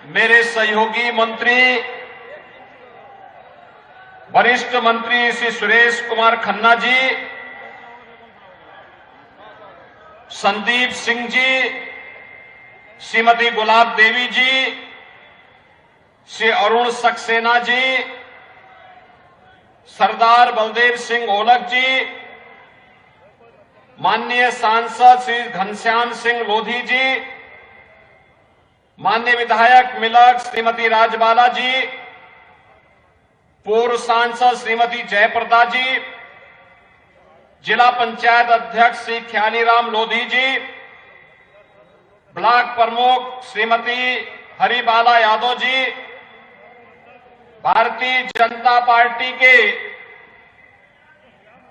मेरे सहयोगी मंत्री वरिष्ठ मंत्री श्री सुरेश कुमार खन्ना जी, संदीप सिंह जी, श्रीमती गुलाब देवी जी, श्री अरुण सक्सेना जी, सरदार बलदेव सिंह ओलख जी, माननीय सांसद श्री घनश्याम सिंह लोधी जी, माननीय विधायक मिलक श्रीमती राजबाला जी, पूर्व सांसद श्रीमती जयप्रदा जी, जिला पंचायत अध्यक्ष श्री ख्यालीराम लोधी जी, ब्लॉक प्रमुख श्रीमती हरिबाला यादव जी, भारतीय जनता पार्टी के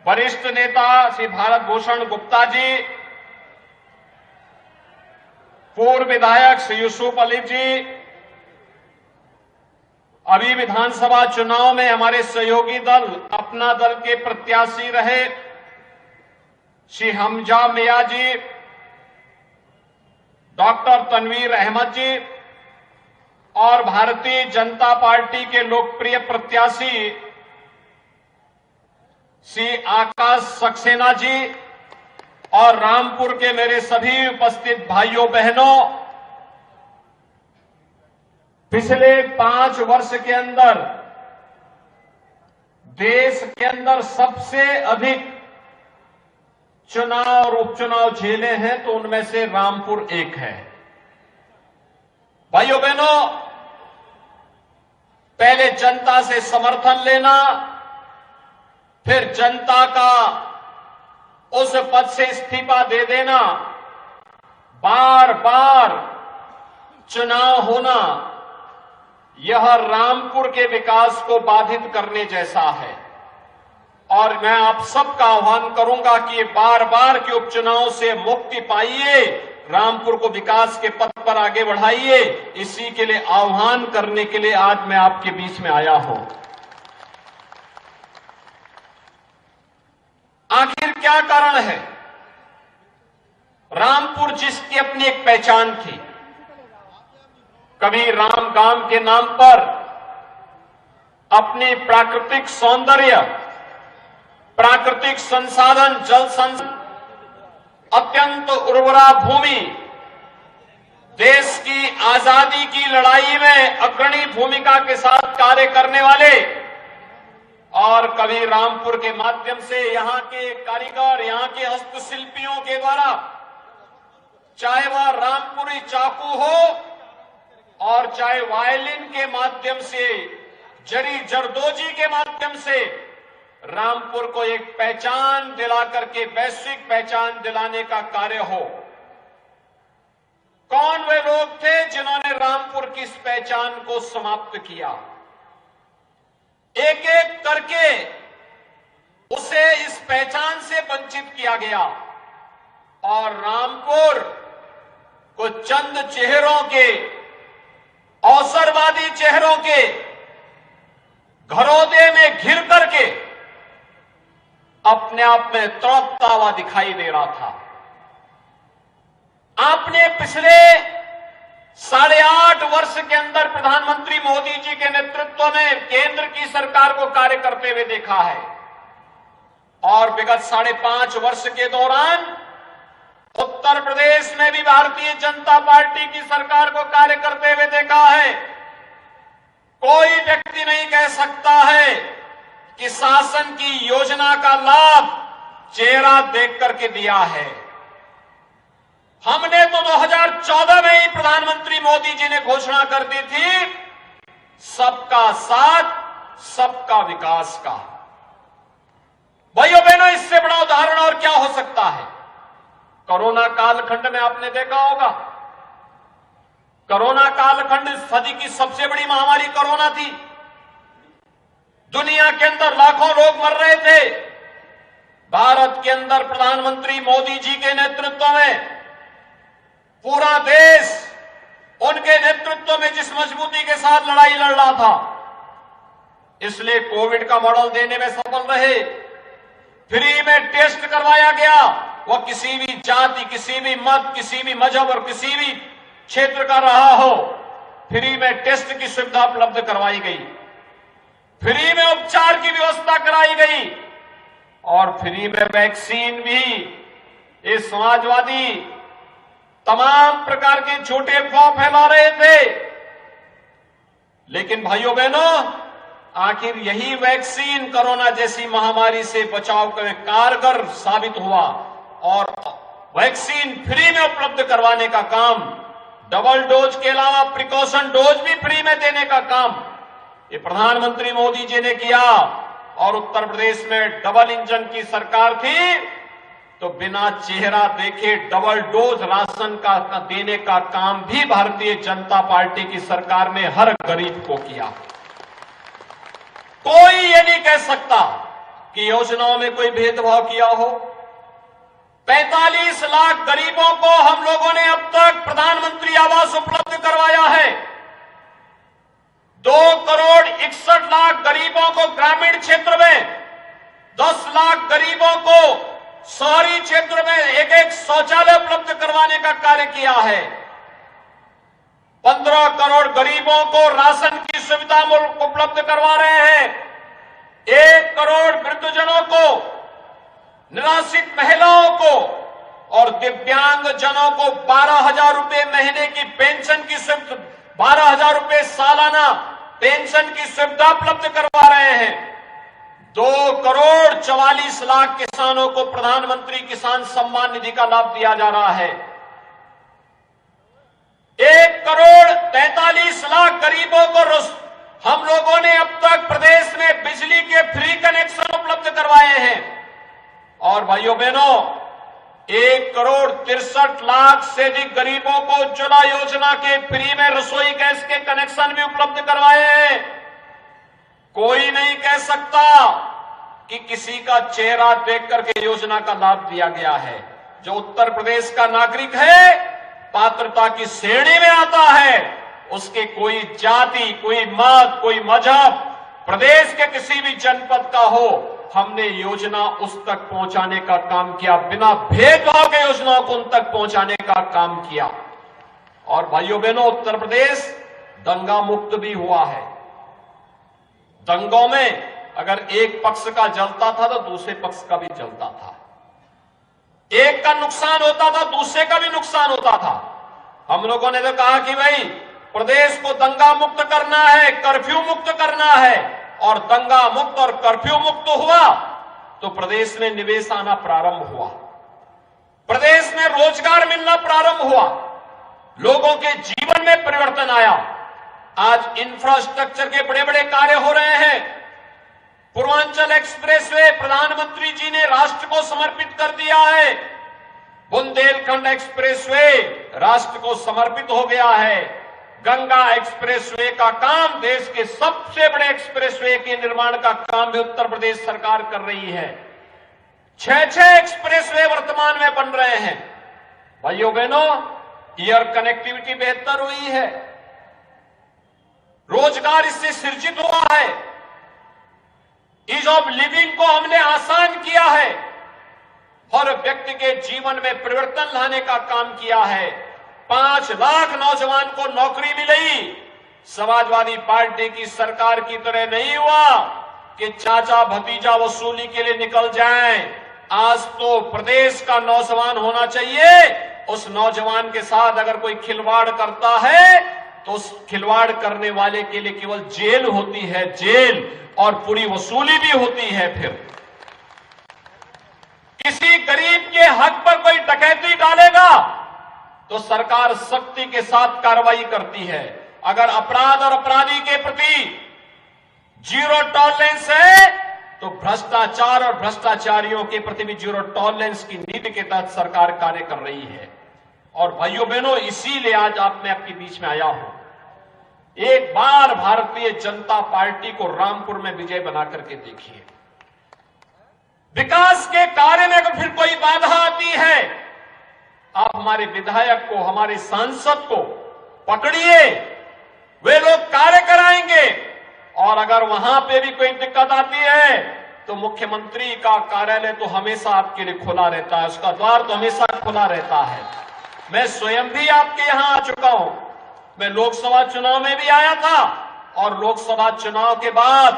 वरिष्ठ नेता श्री भारत भूषण गुप्ता जी, पूर्व विधायक श्री यूसुफ अली जी, अभी विधानसभा चुनाव में हमारे सहयोगी दल अपना दल के प्रत्याशी रहे श्री हमजा मिया जी, डॉक्टर तनवीर अहमद जी और भारतीय जनता पार्टी के लोकप्रिय प्रत्याशी श्री आकाश सक्सेना जी और रामपुर के मेरे सभी उपस्थित भाइयों बहनों, पिछले 5 वर्ष के अंदर देश के अंदर सबसे अधिक चुनाव और उपचुनाव झेले हैं तो उनमें से रामपुर एक है। भाइयों बहनों, पहले जनता से समर्थन लेना, फिर जनता का उस पद से इस्तीफा दे देना, बार बार चुनाव होना, यह रामपुर के विकास को बाधित करने जैसा है। और मैं आप सबका आह्वान करूंगा कि बार बार के उपचुनाव से मुक्ति पाइए, रामपुर को विकास के पथ पर आगे बढ़ाइए। इसी के लिए आह्वान करने के लिए आज मैं आपके बीच में आया हूं। आखिर क्या कारण है? रामपुर जिसकी अपनी एक पहचान थी, कभी राम गांव के नाम पर अपनी प्राकृतिक सौंदर्य, प्राकृतिक संसाधन, जल संसाधन, अत्यंत उर्वरा भूमि, देश की आजादी की लड़ाई में अग्रणी भूमिका के साथ कार्य करने वाले, और कभी रामपुर के माध्यम से यहां के कारीगर, यहां के हस्तशिल्पियों के द्वारा, चाहे वह रामपुरी चाकू हो और चाहे वायलिन के माध्यम से, जरी जरदोजी के माध्यम से रामपुर को एक पहचान दिला करके वैश्विक पहचान दिलाने का कार्य हो। कौन वे लोग थे जिन्होंने रामपुर की इस पहचान को समाप्त किया? एक एक करके उसे इस पहचान से वंचित किया गया और रामपुर को चंद चेहरों के, अवसरवादी चेहरों के घरौदे में घिर करके अपने आप में तड़पता हुआ दिखाई दे रहा था। आपने पिछले 8.5 वर्ष के अंदर प्रधानमंत्री मोदी जी के नेतृत्व में केंद्र की सरकार को कार्य करते हुए देखा है और विगत 5.5 वर्ष के दौरान उत्तर प्रदेश में भी भारतीय जनता पार्टी की सरकार को कार्य करते हुए देखा है। कोई व्यक्ति नहीं कह सकता है कि शासन की योजना का लाभ चेहरा देख करके दिया है। हमने तो 2014 में ही प्रधानमंत्री मोदी जी ने घोषणा कर दी थी, सबका साथ, सबका विकास का। भाइयों बहनों, इससे बड़ा उदाहरण और क्या हो सकता है? कोरोना कालखंड में आपने देखा होगा, कोरोना कालखंड इस सदी की सबसे बड़ी महामारी कोरोना थी। दुनिया के अंदर लाखों लोग मर रहे थे। भारत के अंदर प्रधानमंत्री मोदी जी के नेतृत्व में पूरा देश उनके नेतृत्व में जिस मजबूती के साथ लड़ाई लड़ रहा था, इसलिए कोविड का मॉडल देने में सफल रहे। फ्री में टेस्ट करवाया गया, वह किसी भी जाति, किसी भी मत, किसी भी मजहब और किसी भी क्षेत्र का रहा हो। फ्री में टेस्ट की सुविधा उपलब्ध करवाई गई, फ्री में उपचार की व्यवस्था कराई गई और फ्री में वैक्सीन भी। ये समाजवादी तमाम प्रकार के झूठे अफवाह फैला रहे थे, लेकिन भाइयों बहनों, आखिर यही वैक्सीन कोरोना जैसी महामारी से बचाव में कारगर साबित हुआ और वैक्सीन फ्री में उपलब्ध करवाने का काम, डबल डोज के अलावा प्रिकॉशन डोज भी फ्री में देने का काम ये प्रधानमंत्री मोदी जी ने किया। और उत्तर प्रदेश में डबल इंजन की सरकार थी तो बिना चेहरा देखे डबल डोज राशन का देने का काम भी भारतीय जनता पार्टी की सरकार ने हर गरीब को किया। कोई ये नहीं कह सकता कि योजनाओं में कोई भेदभाव किया हो। 45 लाख गरीबों को हम लोगों ने अब तक प्रधानमंत्री आवास उपलब्ध करवाया है। 2,61,00,000 गरीबों को ग्रामीण क्षेत्र में, 10 लाख गरीबों को शहरी क्षेत्र में एक शौचालय उपलब्ध करवाने का कार्य किया है। 15 करोड़ गरीबों को राशन की सुविधा उपलब्ध करवा रहे हैं। 1 करोड़ वृद्धजनों को, निराश्रित महिलाओं को और दिव्यांग जनों को 12,000 रुपए महीने की पेंशन की सुविधा, 12,000 रुपए सालाना पेंशन की सुविधा उपलब्ध करवा रहे हैं। 2,44,00,000 किसानों को प्रधानमंत्री किसान सम्मान निधि का लाभ दिया जा रहा है। 1,43,00,000 गरीबों को हम लोगों ने अब तक प्रदेश में बिजली के फ्री कनेक्शन उपलब्ध करवाए हैं। और भाइयों बहनों, 1,63,00,000 से अधिक गरीबों को उज्ज्वला योजना के फ्री में रसोई गैस के कनेक्शन भी उपलब्ध करवाए हैं। कोई नहीं कह सकता कि किसी का चेहरा देख करके योजना का लाभ दिया गया है। जो उत्तर प्रदेश का नागरिक है, पात्रता की श्रेणी में आता है, उसके कोई जाति, कोई मत, कोई मजहब, प्रदेश के किसी भी जनपद का हो, हमने योजना उस तक पहुंचाने का काम किया, बिना भेदभाव के योजनाओं को उन तक पहुंचाने का काम किया। और भाइयों बहनों, उत्तर प्रदेश दंगा मुक्त भी हुआ है। दंगों में अगर एक पक्ष का जलता था तो दूसरे पक्ष का भी जलता था, एक का नुकसान होता था दूसरे का भी नुकसान होता था। हम लोगों ने तो कहा कि भाई प्रदेश को दंगा मुक्त करना है, कर्फ्यू मुक्त करना है, और दंगा मुक्त और कर्फ्यू मुक्त हुआ तो प्रदेश में निवेश आना प्रारंभ हुआ, प्रदेश में रोजगार मिलना प्रारंभ हुआ, लोगों के जीवन में परिवर्तन आया। आज इंफ्रास्ट्रक्चर के बड़े बड़े कार्य हो रहे हैं। पूर्वांचल एक्सप्रेसवे प्रधानमंत्री जी ने राष्ट्र को समर्पित कर दिया है। बुंदेलखंड एक्सप्रेसवे राष्ट्र को समर्पित हो गया है। गंगा एक्सप्रेसवे का काम, देश के सबसे बड़े एक्सप्रेसवे के निर्माण का काम भी उत्तर प्रदेश सरकार कर रही है। 6 एक्सप्रेसवे वर्तमान में बन रहे हैं। भाइयों बहनों, एयर कनेक्टिविटी बेहतर हुई है, रोजगार इससे सृजित हुआ है, ईज ऑफ लिविंग को हमने आसान किया है, हर व्यक्ति के जीवन में परिवर्तन लाने का काम किया है। 5 लाख नौजवान को नौकरी मिली। समाजवादी पार्टी की सरकार की तरह नहीं हुआ कि चाचा भतीजा वसूली के लिए निकल जाएं। आज तो प्रदेश का नौजवान होना चाहिए। उस नौजवान के साथ अगर कोई खिलवाड़ करता है तो उस खिलवाड़ करने वाले के लिए केवल जेल होती है, जेल, और पूरी वसूली भी होती है। फिर किसी गरीब के हक पर कोई डकैती डालेगा तो सरकार सख्ती के साथ कार्रवाई करती है। अगर अपराध और अपराधी के प्रति जीरो टॉलरेंस है तो भ्रष्टाचार और भ्रष्टाचारियों के प्रति भी जीरो टॉलरेंस की नीति के तहत सरकार कार्य कर रही है। और भाइयों बहनों, इसीलिए आज मैं आपके बीच में आया हूं। एक बार भारतीय जनता पार्टी को रामपुर में विजय बना करके देखिए। विकास के कार्य में अगर फिर कोई बाधा आती है, आप हमारे विधायक को, हमारे सांसद को पकड़िए, वे लोग कार्य कराएंगे। और अगर वहां पे भी कोई दिक्कत आती है तो मुख्यमंत्री का कार्यालय तो हमेशा आपके लिए खुला रहता है, उसका द्वार तो हमेशा खुला रहता है। मैं स्वयं भी आपके यहां आ चुका हूं। मैं लोकसभा चुनाव में भी आया था और लोकसभा चुनाव के बाद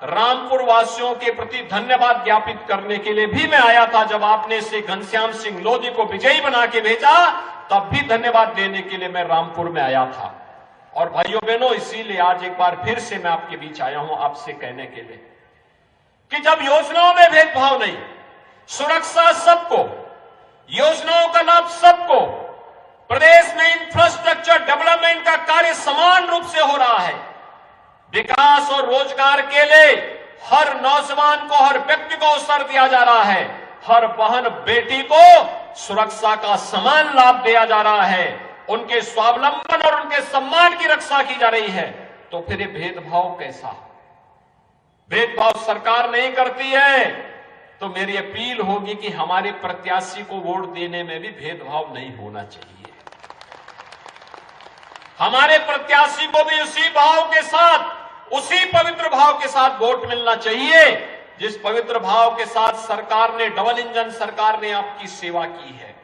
रामपुर वासियों के प्रति धन्यवाद ज्ञापित करने के लिए भी मैं आया था। जब आपने से घनश्याम सिंह लोधी को विजयी बना के भेजा तब भी धन्यवाद देने के लिए मैं रामपुर में आया था। और भाइयों बहनों, इसीलिए आज एक बार फिर से मैं आपके बीच आया हूं आपसे कहने के लिए कि जब योजनाओं में भेदभाव नहीं, सुरक्षा सबको, योजनाओं का लाभ सबको, प्रदेश में इंफ्रास्ट्रक्चर डेवलपमेंट का कार्य समान रूप से हो रहा है, विकास और रोजगार के लिए हर नौजवान को, हर व्यक्ति को अवसर दिया जा रहा है, हर बहन बेटी को सुरक्षा का समान लाभ दिया जा रहा है, उनके स्वावलंबन और उनके सम्मान की रक्षा की जा रही है, तो फिर ये भेदभाव कैसा? भेदभाव सरकार नहीं करती है तो मेरी अपील होगी कि हमारे प्रत्याशी को वोट देने में भी भेदभाव नहीं होना चाहिए। हमारे प्रत्याशी को भी उसी भाव के साथ, उसी पवित्र भाव के साथ वोट मिलना चाहिए जिस पवित्र भाव के साथ सरकार ने, डबल इंजन सरकार ने आपकी सेवा की है।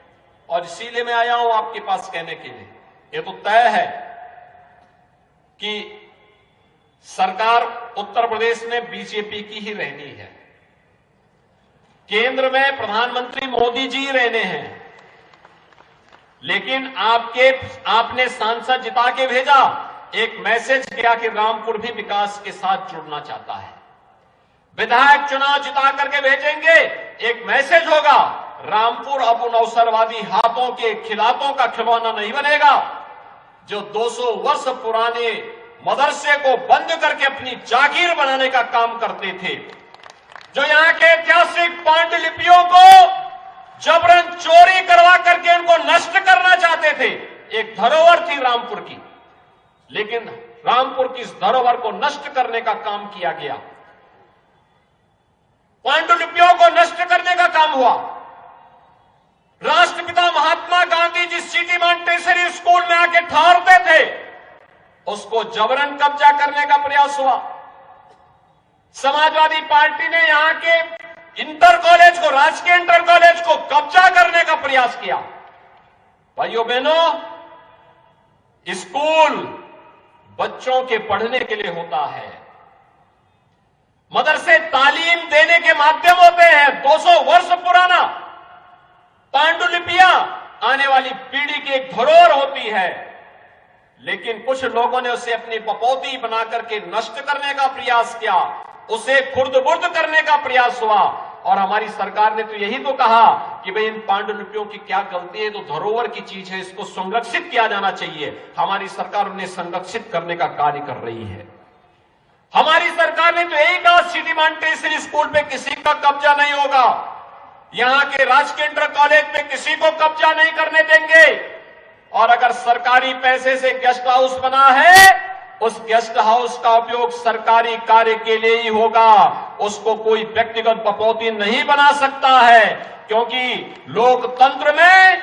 और इसीलिए मैं आया हूं आपके पास कहने के लिए, ये तो तय है कि सरकार उत्तर प्रदेश में बीजेपी की ही रहनी है, केंद्र में प्रधानमंत्री मोदी जी रहने हैं, लेकिन आपने सांसद जिता के भेजा, एक मैसेज किया कि रामपुर भी विकास के साथ जुड़ना चाहता है। विधायक चुनाव जिता करके भेजेंगे, एक मैसेज होगा, रामपुर अब उन अवसरवादी हाथों के खिलाफों का खिलौना नहीं बनेगा जो 200 वर्ष पुराने मदरसे को बंद करके अपनी जागीर बनाने का काम करते थे, जो यहां के ऐतिहासिक पांडुलिपियों को जबरन चोरी करवा करके उनको नष्ट करना चाहते थे। एक धरोहर थी रामपुर की, लेकिन रामपुर की इस धरोहर को नष्ट करने का काम किया गया, पांडुलिपियों को नष्ट करने का काम हुआ। राष्ट्रपिता महात्मा गांधी जिस सिटी मॉन्टेसरी स्कूल में आके ठहरते थे, उसको जबरन कब्जा करने का प्रयास हुआ। समाजवादी पार्टी ने यहां के इंटर कॉलेज को, राजकीय इंटर कॉलेज को कब्जा करने का प्रयास किया। भाइयों बहनों, स्कूल बच्चों के पढ़ने के लिए होता है, मदरसे तालीम देने के माध्यम होते हैं। 200 वर्ष पुराना पांडुलिपियां आने वाली पीढ़ी की एक धरोहर होती है, लेकिन कुछ लोगों ने उसे अपनी बपौती बना करके नष्ट करने का प्रयास किया, उसे खुर्द-बुर्द करने का प्रयास हुआ। और हमारी सरकार ने तो यही तो कहा कि भाई इन पांडुलिपियों की क्या गलती है, तो धरोहर की चीज है, इसको संरक्षित किया जाना चाहिए। हमारी सरकार उन्हें संरक्षित करने का कार्य कर रही है। हमारी सरकार ने तो यही कहा, सिटी मॉन्टेसरी स्कूल पे किसी का कब्जा नहीं होगा, यहां के राजकीय इंटर कॉलेज पे किसी को कब्जा नहीं करने देंगे, और अगर सरकारी पैसे से गेस्ट हाउस बना है, उस गेस्ट हाउस का उपयोग सरकारी कार्य के लिए ही होगा, उसको कोई व्यक्तिगत बपौती नहीं बना सकता है, क्योंकि लोकतंत्र में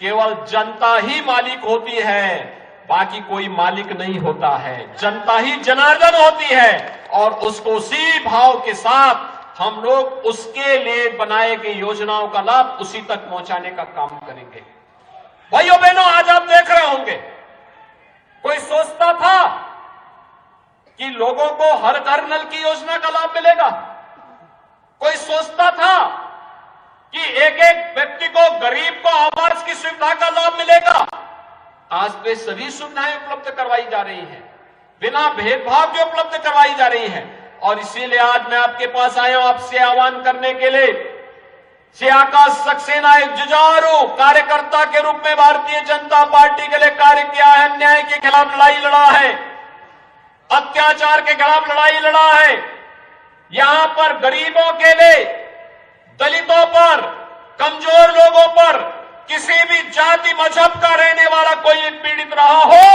केवल जनता ही मालिक होती है, बाकी कोई मालिक नहीं होता है, जनता ही जनार्दन होती है। और उसको उसी भाव के साथ हम लोग उसके लिए बनाए गए योजनाओं का लाभ उसी तक पहुंचाने का काम करेंगे। भाइयों बहनों, आज आप देख रहे होंगे, कोई सोचता था कि लोगों को हर घर नल की योजना का लाभ मिलेगा? कोई सोचता था कि एक एक व्यक्ति को, गरीब को आवास की सुविधा का लाभ मिलेगा? आज तो सभी सुविधाएं उपलब्ध करवाई जा रही हैं, बिना भेदभाव के उपलब्ध करवाई जा रही हैं। और इसीलिए आज मैं आपके पास आया हूं आपसे आह्वान करने के लिए। श्री आकाश सक्सेना एक जुझारू कार्यकर्ता के रूप में भारतीय जनता पार्टी के लिए कार्य किया है, अन्याय के खिलाफ लड़ाई लड़ा है, अत्याचार के खिलाफ लड़ाई लड़ा है। यहां पर गरीबों के लिए, दलितों पर, कमजोर लोगों पर, किसी भी जाति मजहब का रहने वाला कोई पीड़ित रहा हो,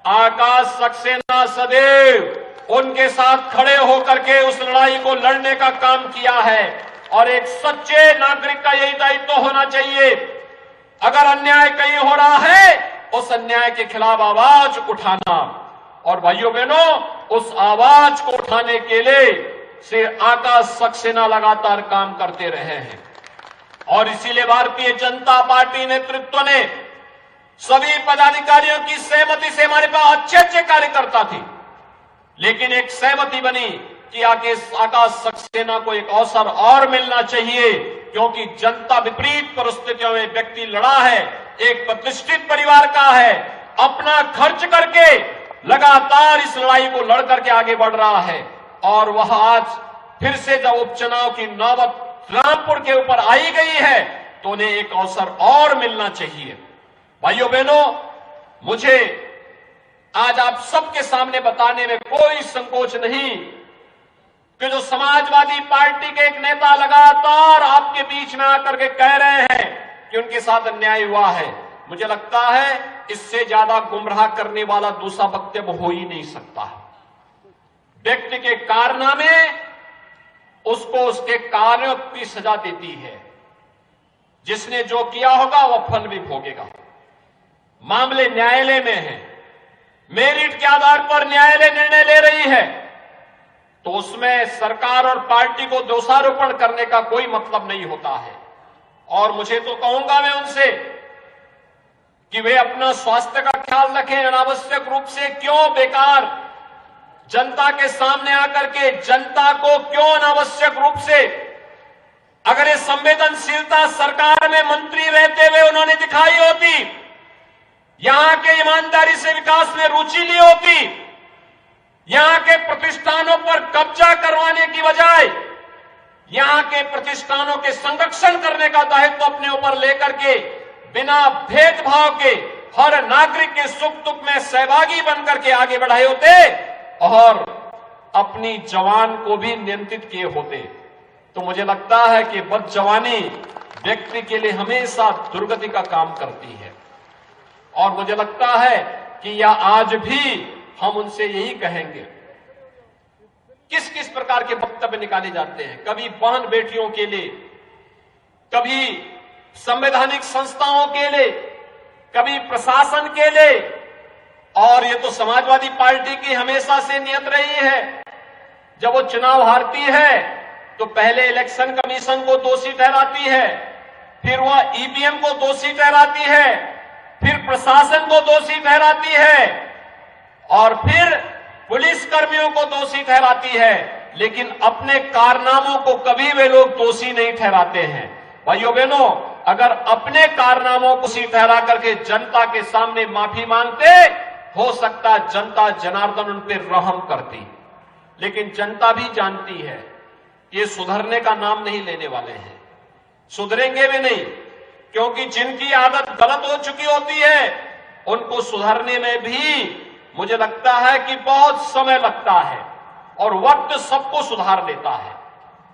आकाश सक्सेना सदैव उनके साथ खड़े होकर के उस लड़ाई को लड़ने का काम किया है। और एक सच्चे नागरिक का यही दायित्व होना चाहिए, अगर अन्याय कहीं हो रहा है, उस अन्याय के खिलाफ आवाज उठाना। और भाइयों बहनों, उस आवाज को उठाने के लिए श्री आकाश सक्सेना लगातार काम करते रहे हैं। और इसीलिए भारतीय जनता पार्टी नेतृत्व ने सभी पदाधिकारियों की सहमति से हमारे पास अच्छे अच्छे कार्यकर्ता थे, लेकिन एक सहमति बनी कि आकाश सक्सेना को एक अवसर और मिलना चाहिए, क्योंकि जनता विपरीत परिस्थितियों में व्यक्ति लड़ा है, एक प्रतिष्ठित परिवार का है, अपना खर्च करके लगातार इस लड़ाई को लड़ करके आगे बढ़ रहा है, और वह आज फिर से जब उपचुनाव की नौबत रामपुर के ऊपर आई गई है तो उन्हें एक अवसर और मिलना चाहिए। भाइयों बहनों, मुझे आज आप सबके सामने बताने में कोई संकोच नहीं कि जो समाजवादी पार्टी के एक नेता लगातार आपके बीच में आकर के कह रहे हैं कि उनके साथ अन्याय हुआ है, मुझे लगता है इससे ज्यादा गुमराह करने वाला दूसरा वक्तव्य हो ही नहीं सकता। व्यक्ति के कारनामे उसको उसके कार्यों की सजा देती है। जिसने जो किया होगा वह फल भी भोगेगा। मामले न्यायालय में है, मेरिट के आधार पर न्यायालय निर्णय ले रही है, तो उसमें सरकार और पार्टी को दोषारोपण करने का कोई मतलब नहीं होता है। और मुझे तो कहूंगा मैं उनसे कि वे अपना स्वास्थ्य का ख्याल रखें। अनावश्यक रूप से क्यों बेकार जनता के सामने आकर के जनता को क्यों अनावश्यक रूप से, अगर ये संवेदनशीलता सरकार में मंत्री रहते हुए उन्होंने दिखाई होती, यहां के ईमानदारी से विकास में रुचि ली होती, यहां के प्रतिष्ठानों पर कब्जा करवाने की बजाय यहां के प्रतिष्ठानों के संरक्षण करने का दायित्व अपने ऊपर लेकर के बिना भेदभाव के हर नागरिक के सुख दुख में सहभागी बनकर के आगे बढ़ाए होते और अपनी जवान को भी नियंत्रित किए होते, तो मुझे लगता है कि बदजवानी व्यक्ति के लिए हमेशा दुर्गति का काम करती है। और मुझे लगता है कि यह आज भी हम उनसे यही कहेंगे। किस किस प्रकार के वक्तव्य निकाले जाते हैं, कभी बहन बेटियों के लिए, कभी संवैधानिक संस्थाओं के लिए, कभी प्रशासन के लिए, और ये तो समाजवादी पार्टी की हमेशा से नियत रही है। जब वो चुनाव हारती है तो पहले इलेक्शन कमीशन को दोषी ठहराती है, फिर वह ईवीएम को दोषी ठहराती है, फिर प्रशासन को दोषी ठहराती है, और फिर पुलिस कर्मियों को दोषी ठहराती है, लेकिन अपने कारनामों को कभी वे लोग दोषी नहीं ठहराते हैं। भाइयों बहनों, अगर अपने कारनामों को दोषी ठहरा करके जनता के सामने माफी मांगते, हो सकता जनता जनार्दन उन पर रहम करती, लेकिन जनता भी जानती है ये सुधरने का नाम नहीं लेने वाले हैं, सुधरेंगे भी नहीं, क्योंकि जिनकी आदत गलत हो चुकी होती है उनको सुधरने में भी मुझे लगता है कि बहुत समय लगता है, और वक्त सबको सुधार लेता है।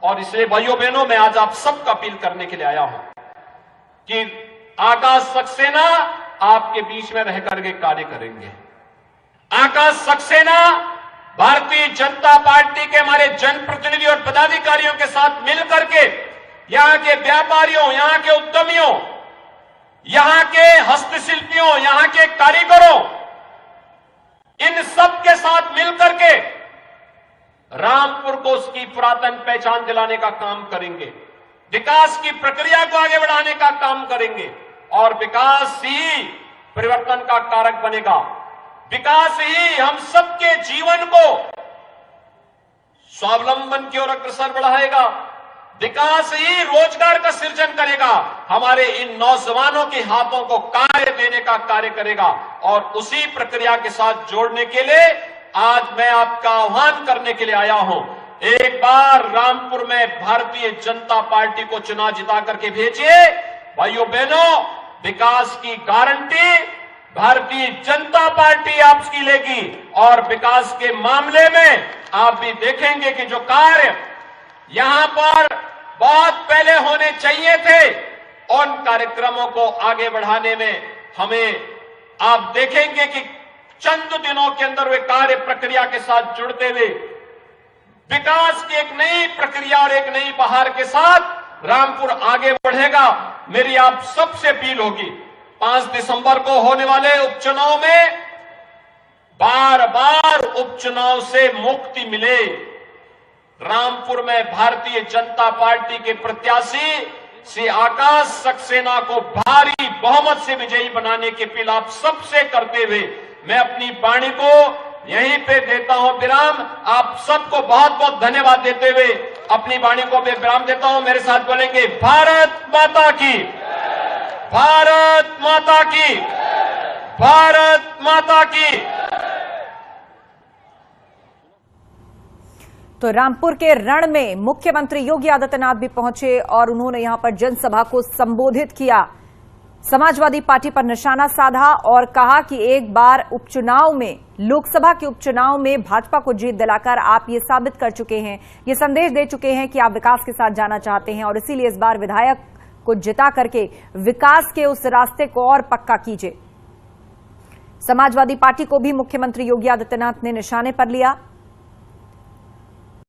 और इसलिए भाइयों बहनों, मैं आज आप सबका अपील करने के लिए आया हूं कि आकाश सक्सेना आपके बीच में रह करके कार्य करेंगे। आकाश सक्सेना भारतीय जनता पार्टी के हमारे जनप्रतिनिधि और पदाधिकारियों के साथ मिलकर के यहां के व्यापारियों, यहां के उद्यमियों, यहां के हस्तशिल्पियों, यहां के कारीगरों, इन सब के साथ मिलकर के रामपुर को उसकी पुरातन पहचान दिलाने का काम करेंगे, विकास की प्रक्रिया को आगे बढ़ाने का काम करेंगे, और विकास ही परिवर्तन का कारक बनेगा। विकास ही हम सबके जीवन को स्वावलंबन की ओर अग्रसर बढ़ाएगा। विकास ही रोजगार का सृजन करेगा, हमारे इन नौजवानों के हाथों को कार्य देने का कार्य करेगा। और उसी प्रक्रिया के साथ जोड़ने के लिए आज मैं आपका आह्वान करने के लिए आया हूं। एक बार रामपुर में भारतीय जनता पार्टी को चुनाव जिता करके भेजिए। भाइयों बहनों, विकास की गारंटी भारतीय जनता पार्टी आपकी लेगी, और विकास के मामले में आप भी देखेंगे कि जो कार्य यहां पर बहुत पहले होने चाहिए थे, उन कार्यक्रमों को आगे बढ़ाने में हमें आप देखेंगे कि चंद दिनों के अंदर वे कार्य प्रक्रिया के साथ जुड़ते हुए विकास की एक नई प्रक्रिया और एक नई बहार के साथ रामपुर आगे बढ़ेगा। मेरी आप सबसे अपील होगी, 5 दिसंबर को होने वाले उपचुनाव में बार बार उपचुनाव से मुक्ति मिले। रामपुर में भारतीय जनता पार्टी के प्रत्याशी श्री आकाश सक्सेना को भारी बहुमत से विजयी बनाने की अपील आप सबसे करते हुए मैं अपनी वाणी को यहीं पे देता हूं विराम। आप सबको बहुत बहुत धन्यवाद देते हुए अपनी वाणी को मैं विराम देता हूं। मेरे साथ बोलेंगे भारत माता की, भारत माता की, भारत माता की। तो रामपुर के रण में मुख्यमंत्री योगी आदित्यनाथ भी पहुंचे और उन्होंने यहां पर जनसभा को संबोधित किया। समाजवादी पार्टी पर निशाना साधा और कहा कि एक बार उपचुनाव में, लोकसभा के उपचुनाव में भाजपा को जीत दिलाकर आप ये साबित कर चुके हैं, ये संदेश दे चुके हैं कि आप विकास के साथ जाना चाहते हैं और इसीलिए इस बार विधायक को जिता करके विकास के उस रास्ते को और पक्का कीजिए। समाजवादी पार्टी को भी मुख्यमंत्री योगी आदित्यनाथ ने निशाने पर लिया।